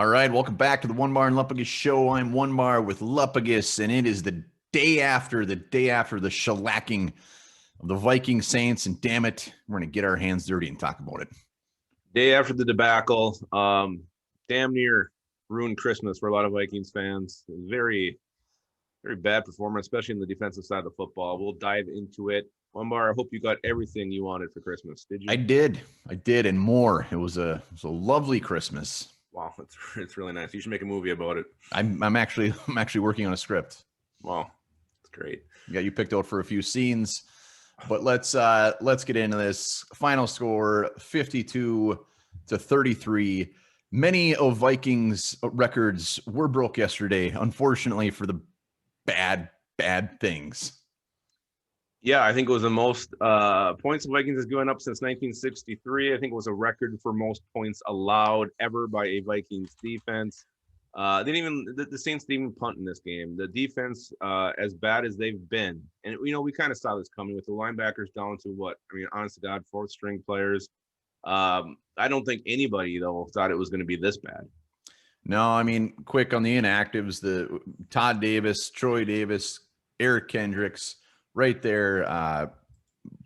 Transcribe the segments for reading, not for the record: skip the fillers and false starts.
All right, welcome back to the One Bar and Lupagus show. I'm One Bar with Lupagus, and it is the day after the shellacking of the Viking Saints, and damn it, we're going to get our hands dirty and talk about it. Day after the debacle, damn near ruined Christmas for a lot of Vikings fans. Very, very bad performance, especially in the defensive side of the football. We'll dive into it. One Bar, I hope you got everything you wanted for Christmas. Did you? I did, and more. It was a lovely Christmas. Wow, it's really nice. You should make a movie about it. I'm actually working on a script. Wow, it's great. Yeah, you picked out for a few scenes, but let's get into this. Final score 52-33. Many of Vikings records were broke yesterday, unfortunately, for the bad things. Yeah, I think it was the most points the Vikings has given up since 1963. I think it was a record for most points allowed ever by a Vikings defense. The Saints didn't even punt in this game. The defense, as bad as they've been, and we kind of saw this coming with the linebackers down to honest to God, fourth string players. I don't think anybody though thought it was going to be this bad. No, I mean, quick on the inactives, the Todd Davis, Troy Davis, Eric Kendricks. Right there,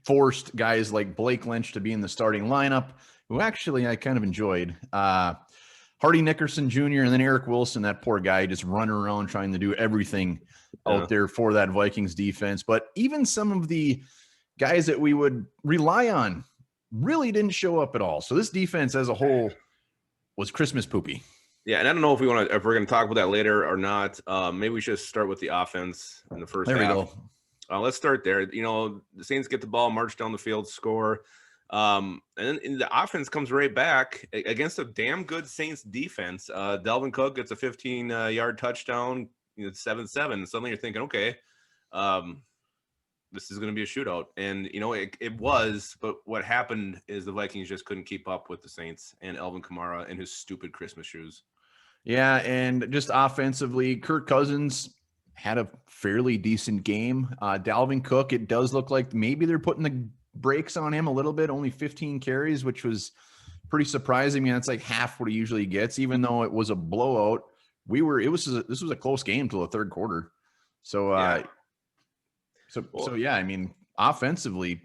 forced guys like Blake Lynch to be in the starting lineup, who actually I kind of enjoyed. Hardy Nickerson Jr. and then Eric Wilson, that poor guy, just running around trying to do everything out there for that Vikings defense. But even some of the guys that we would rely on really didn't show up at all. So this defense as a whole was Christmas poopy. Yeah, and I don't know if we're going to talk about that later or not. Maybe we should start with the offense in the first half. There we go. Let's start there. The Saints get the ball, march down the field, score. And then the offense comes right back against a damn good Saints defense. Dalvin Cook gets a 15-yard touchdown, 7-7. Suddenly you're thinking, okay, this is going to be a shootout. And, it was. But what happened is the Vikings just couldn't keep up with the Saints and Alvin Kamara and his stupid Christmas shoes. Yeah, and just offensively, Kirk Cousins had a fairly decent game. Dalvin Cook, it does look like maybe they're putting the brakes on him a little bit, only 15 carries, which was pretty surprising. I mean, that's like half what he usually gets, even though it was a blowout. This was a close game till the third quarter. So, I mean, offensively,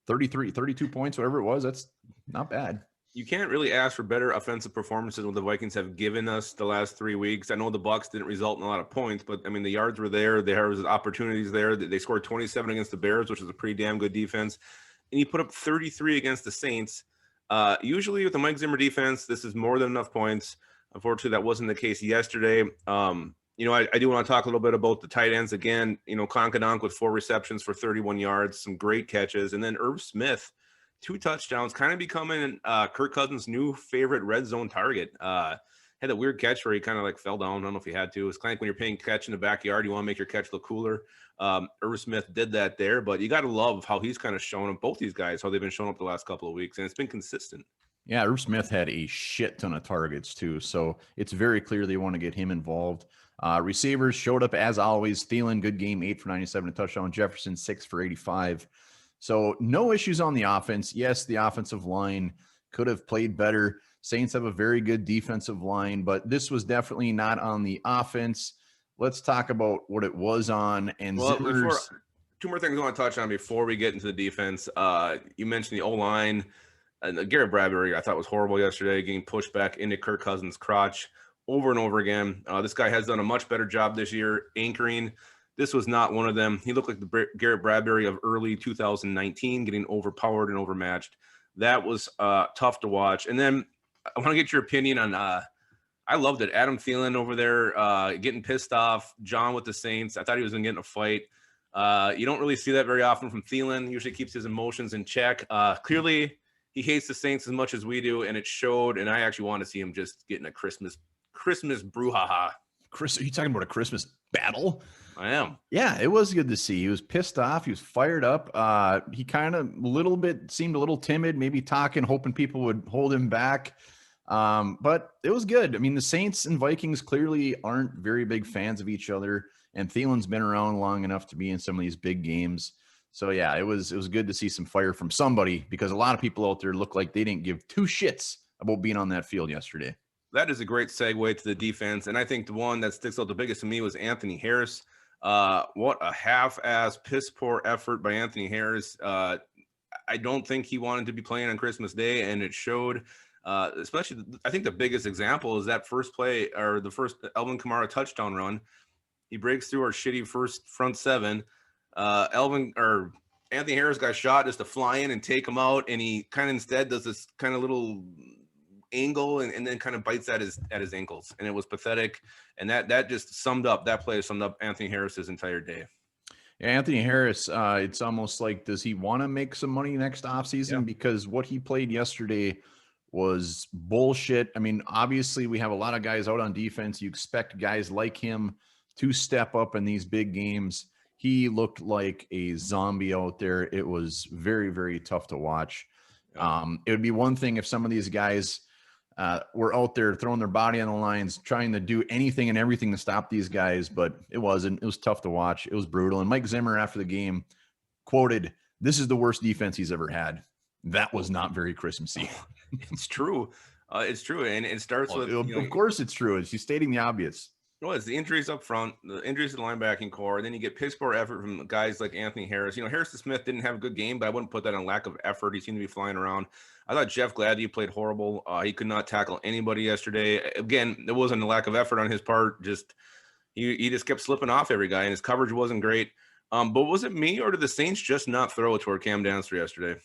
32 points, whatever it was, that's not bad. You can't really ask for better offensive performances than the Vikings have given us the last 3 weeks. I know the Bucs didn't result in a lot of points, but I mean, the yards were there. There was opportunities there. They scored 27 against the Bears, which is a pretty damn good defense. And you put up 33 against the Saints. Usually with the Mike Zimmer defense, this is more than enough points. Unfortunately, that wasn't the case yesterday. I do want to talk a little bit about the tight ends again. Konkadonk with 4 receptions for 31 yards, some great catches. And then Irv Smith, 2 touchdowns, kind of becoming Kirk Cousins' new favorite red zone target. Had a weird catch where he kind of like fell down. I don't know if he had to. It's kind of like when you're playing catch in the backyard, you want to make your catch look cooler. Irv Smith did that there, but you got to love how he's kind of shown up, both these guys, how they've been showing up the last couple of weeks, and it's been consistent. Yeah, Irv Smith had a shit ton of targets too, so it's very clear they want to get him involved. Receivers showed up as always. Thielen, good game, 8 for 97, a touchdown. Jefferson, 6 for 85. So no issues on the offense. Yes, the offensive line could have played better. Saints have a very good defensive line, but this was definitely not on the offense. Let's talk about what it was on. And Zimmer's... 2 more things I want to touch on before we get into the defense. You mentioned the O-line. Garrett Bradbury, I thought, was horrible yesterday, getting pushed back into Kirk Cousins' crotch over and over again. This guy has done a much better job this year anchoring. This was not one of them. He looked like the Garrett Bradbury of early 2019, getting overpowered and overmatched. That was tough to watch. And then I want to get your opinion on I loved it. Adam Thielen over there getting pissed off. John with the Saints. I thought he was going to get in a fight. You don't really see that very often from Thielen. Usually keeps his emotions in check. Clearly, he hates the Saints as much as we do, and it showed. And I actually want to see him just getting a Christmas brouhaha. Chris, are you talking about a Christmas battle? I am. Yeah, it was good to see. He was pissed off. He was fired up. He kind of seemed a little timid, maybe talking, hoping people would hold him back. But it was good. I mean, the Saints and Vikings clearly aren't very big fans of each other, and Thielen's been around long enough to be in some of these big games. So yeah, it was good to see some fire from somebody, because a lot of people out there look like they didn't give 2 shits about being on that field yesterday. That is a great segue to the defense. And I think the one that sticks out the biggest to me was Anthony Harris. What a half-ass, piss-poor effort by Anthony Harris. I don't think he wanted to be playing on Christmas Day, and it showed. Especially, I think the biggest example is that first play, or the first Alvin Kamara touchdown run. He breaks through our shitty first front seven. Anthony Harris got shot just to fly in and take him out, and he kind of instead does this kind of little angle and then kind of bites at his ankles, and it was pathetic. And that just summed up Anthony Harris's entire day. Yeah, Anthony Harris, it's almost like, does he want to make some money next offseason? Yeah. Because what he played yesterday was bullshit. I mean, obviously we have a lot of guys out on defense. You expect guys like him to step up in these big games. He looked like a zombie out there. It was very, very tough to watch. It would be one thing if some of these guys were out there throwing their body on the lines, trying to do anything and everything to stop these guys, but it wasn't. It was tough to watch. It was brutal. And Mike Zimmer, after the game, quoted, "This is the worst defense he's ever had." That was not very Christmassy. It's true. It's true. And it starts with, of course it's true. She's stating the obvious. Well, it's the injuries up front, the injuries to the linebacking core. And then you get piss poor effort from guys like Anthony Harris. Harrison Smith didn't have a good game, but I wouldn't put that on lack of effort. He seemed to be flying around. I thought Jeff Gladney played horrible. He could not tackle anybody yesterday. Again, there wasn't a lack of effort on his part. Just he just kept slipping off every guy, and his coverage wasn't great. But was it me, or did the Saints just not throw it toward Cam Dancer yesterday?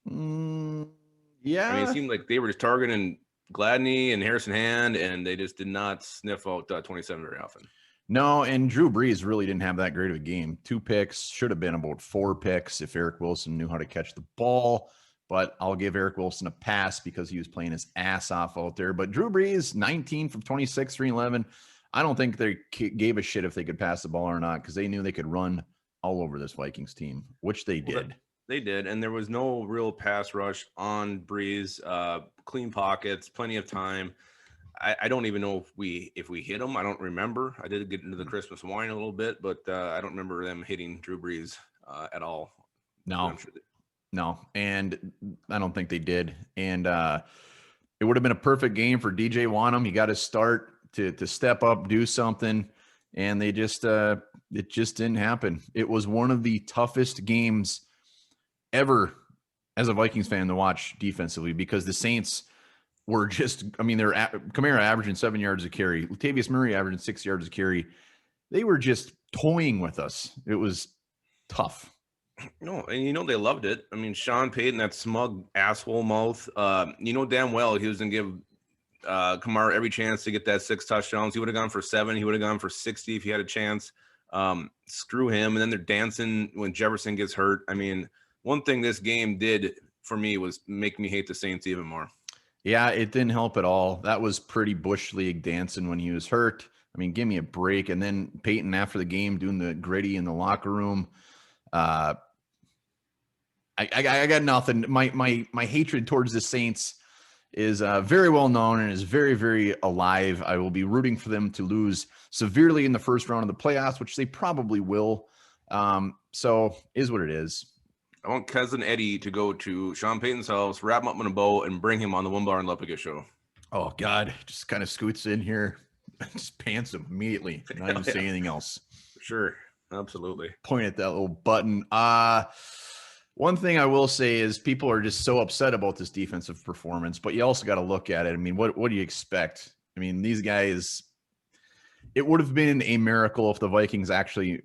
Yeah. I mean, it seemed like they were just targeting Gladney and Harrison Hand, and they just did not sniff out 27 very often. No, and Drew Brees really didn't have that great of a game. 2 picks, should have been about 4 picks if Eric Wilson knew how to catch the ball. But I'll give Eric Wilson a pass because he was playing his ass off out there. But Drew Brees, 19 from 26, 311. I don't think they gave a shit if they could pass the ball or not, because they knew they could run all over this Vikings team, which they did. They did, and there was no real pass rush on Brees. Clean pockets, plenty of time. I don't even know if we hit him. I don't remember. I did get into the Christmas wine a little bit, but I don't remember them hitting Drew Brees at all. No, no, and I don't think they did. And it would have been a perfect game for DJ Wanham. He got his start to step up, do something, and they just it just didn't happen. It was one of the toughest games ever as a Vikings fan to watch defensively, because the Saints were just, I mean, they're Kamara averaging 7 yards a carry, Latavius Murray averaging 6 yards a carry. They were just toying with us. It was tough. No, and they loved it. I mean, Sean Payton, that smug asshole mouth, damn well he was going to give Kamara every chance to get that 6 touchdowns. He would have gone for 7. He would have gone for 60 if he had a chance. Screw him. And then they're dancing when Jefferson gets hurt. I mean, one thing this game did for me was make me hate the Saints even more. Yeah, it didn't help at all. That was pretty Bush League dancing when he was hurt. I mean, give me a break. And then Peyton after the game doing the gritty in the locker room. I got nothing. My hatred towards the Saints is very well known and is very, very alive. I will be rooting for them to lose severely in the first round of the playoffs, which they probably will. So is what it is. I want Cousin Eddie to go to Sean Payton's house, wrap him up in a bow, and bring him on the Wimbar and Lepica show. Oh, God. Just kind of scoots in here. Just pants him immediately. Not even say anything else. Sure. Absolutely. Point at that little button. One thing I will say is people are just so upset about this defensive performance, but you also got to look at it. I mean, what do you expect? I mean, these guys, it would have been a miracle if the Vikings actually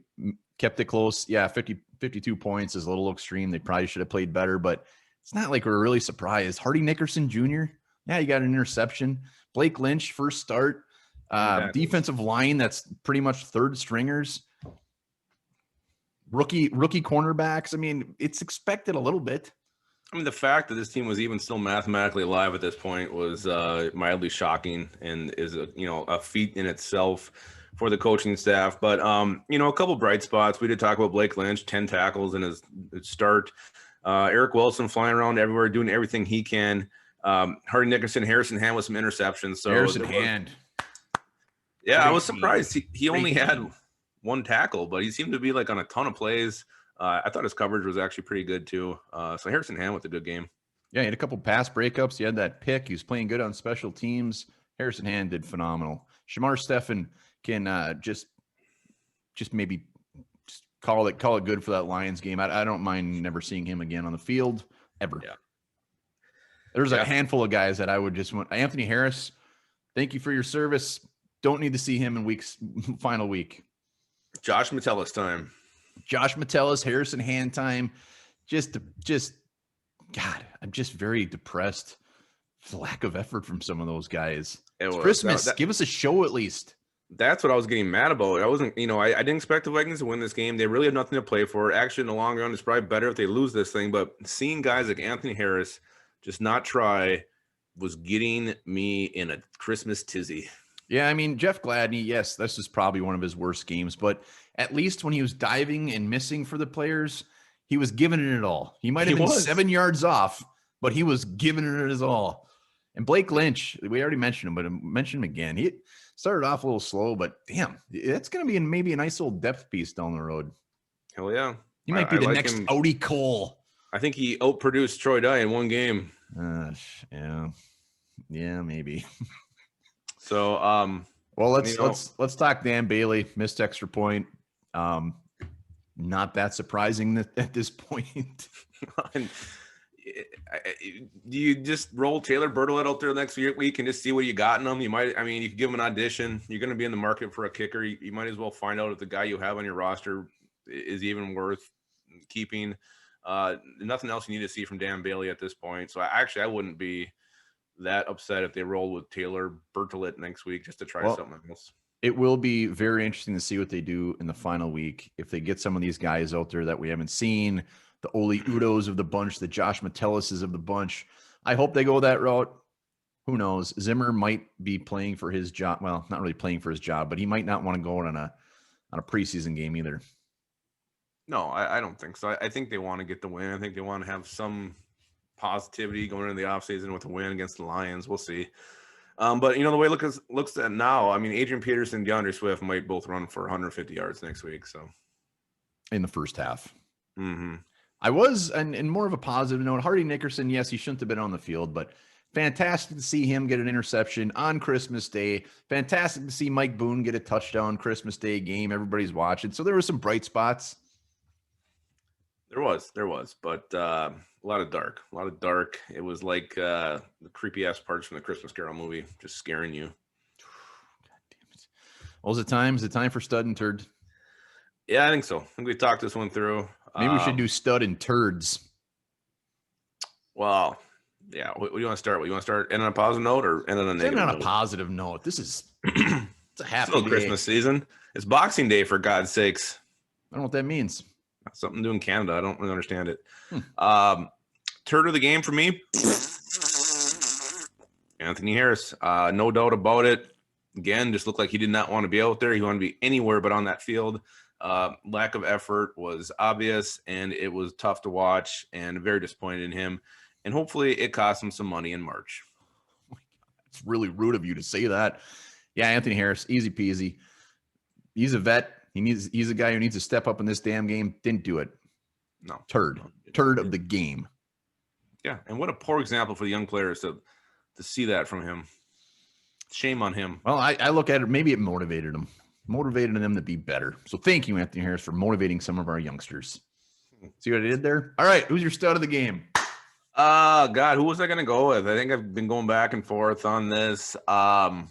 kept it close. Yeah, 52 points is a little extreme. They probably should have played better, but it's not like we're really surprised. Hardy Nickerson Jr., yeah, you got an interception. Blake Lynch, first start. Defensive line, that's pretty much third stringers. Rookie cornerbacks. I mean, it's expected a little bit. I mean, the fact that this team was even still mathematically alive at this point was mildly shocking, and is a feat in itself for the coaching staff. But a couple bright spots. We did talk about Blake Lynch, 10 tackles in his start. Eric Wilson flying around everywhere, doing everything he can. Hardy Nickerson, Harrison Hand with some interceptions. So Harrison Hand. Yeah, I was surprised. He only had 1 tackle, but he seemed to be like on a ton of plays. I thought his coverage was actually pretty good too. So Harrison Hand with a good game. Yeah, he had a couple pass breakups. He had that pick. He was playing good on special teams. Harrison Hand did phenomenal. Shamar Stephan can just maybe just call it good for that Lions game. I don't mind never seeing him again on the field ever. Yeah. There's a handful of guys that I would just want. Anthony Harris, thank you for your service. Don't need to see him in final week. Josh Metellus time. Josh Metellus, Harrison Hand time. Just God, I'm just very depressed. The lack of effort from some of those guys. It's Christmas. Give us a show at least. That's what I was getting mad about. I wasn't, I didn't expect the Vikings to win this game. They really have nothing to play for. Actually, in the long run, it's probably better if they lose this thing. But seeing guys like Anthony Harris just not try was getting me in a Christmas tizzy. Yeah, I mean, Jeff Gladney, yes, this is probably one of his worst games. But at least when he was diving and missing for the players, he was giving it all. He might have been 7 yards off, but he was giving it his all. And Blake Lynch, we already mentioned him, but mention him again. He started off a little slow, but damn, that's going to be maybe a nice little depth piece down the road. Hell yeah. He might be the next Odie Cole. I think he outproduced Troy Dye in one game. Yeah, maybe. So, well, let's talk Dan Bailey, missed extra point. Not that surprising at this point. Do you just roll Taylor Bertolette out there next week and just see what you got in them? You could give him an audition. You're going to be in the market for a kicker. You might as well find out if the guy you have on your roster is even worth keeping. Nothing else you need to see from Dan Bailey at this point. So I wouldn't be that upset if they roll with Taylor Bertolette next week just to try something else. It will be very interesting to see what they do in the final week. If they get some of these guys out there that we haven't seen, the Oli Udos of the bunch, the Josh Metelluses of the bunch. I hope they go that route. Who knows? Zimmer might be playing for his job. Well, not really playing for his job, but he might not want to go on a preseason game either. No, I don't think so. I think they want to get the win. I think they want to have some positivity going into the offseason with a win against the Lions. We'll see. But, the way it looks at now, I mean, Adrian Peterson and DeAndre Swift might both run for 150 yards next week. So, in the first half. Mm-hmm. I was, and more of a positive note, Hardy Nickerson, yes, he shouldn't have been on the field, but fantastic to see him get an interception on Christmas Day. Fantastic to see Mike Boone get a touchdown Christmas Day game. Everybody's watching. So there were some bright spots. There was, but a lot of dark. It was like the creepy ass parts from the Christmas Carol movie, just scaring you. God damn it. Well, is it time? Is it time for Stud and Turd? Yeah, I think so. I think we talked this one through. Maybe we should do Stud and Turds. Well, yeah. What do you want to start with? You want to start end on a positive note or end on a negative note? End on a positive note. This is it's a happy day. Christmas season. It's Boxing Day, for God's sakes. I don't know what that means. Something to do in Canada. I don't really understand it. Turd of the game for me, Anthony Harris. No doubt about it. Again, just looked like he did not want to be out there. He wanted to be anywhere but on that field. Lack of effort was obvious, and it was tough to watch, and very disappointed in him. And hopefully it cost him some money in March. It's really rude of you to say that. Yeah, Anthony Harris, easy peasy. He's a vet. He's a guy who needs to step up in this damn game. Didn't do it. No. Turd of the game. Yeah, and what a poor example for the young players to see that from him. Shame on him. Well, I look at it, maybe it motivated them to be better. So thank you, Anthony Harris, for motivating some of our youngsters. See what I did there? All right, who's your stud of the game? God, who was I going to go with? I think I've been going back and forth on this. I'm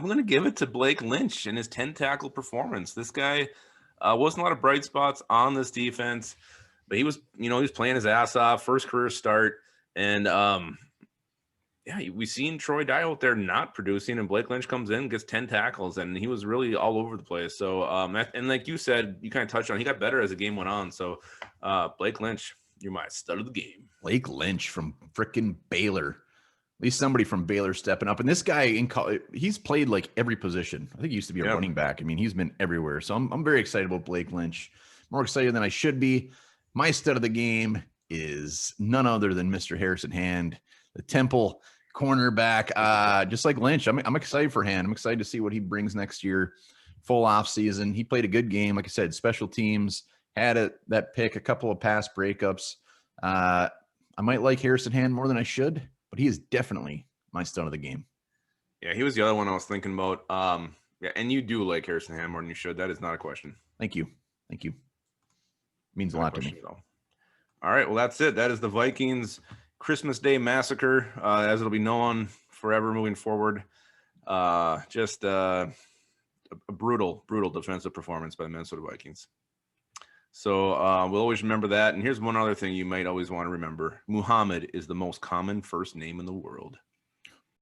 going to give it to Blake Lynch and his 10-tackle performance. This guy wasn't a lot of bright spots on this defense, but he was playing his ass off, first career start. And, we seen Troy Dye out there not producing, and Blake Lynch comes in, gets 10 tackles, and he was really all over the place. So, and like you said, you kind of touched on, he got better as the game went on. So, Blake Lynch, you're my stud of the game. Blake Lynch from frickin' Baylor. At least somebody from Baylor stepping up. And this guy, he's played like every position. I think he used to be a running back. I mean, he's been everywhere. So I'm very excited about Blake Lynch. More excited than I should be. My stud of the game is none other than Mr. Harrison Hand, the Temple cornerback. Just like Lynch, I'm excited for Hand. I'm excited to see what he brings next year. Full off season. He played a good game. Like I said, special teams, had that pick, a couple of pass breakups. I might like Harrison Hand more than I should, but he is definitely my stun of the game. Yeah, he was the other one I was thinking about. Yeah, and you do like Harrison Ham more than you should. That is not a question. Thank you. Means a Not lot to me. All right, well, that's it. That is the Vikings Christmas Day Massacre, as it'll be known forever moving forward. Just a brutal defensive performance by the Minnesota Vikings. So we'll always remember that. And here's one other thing you might always want to remember. Muhammad is the most common first name in the world.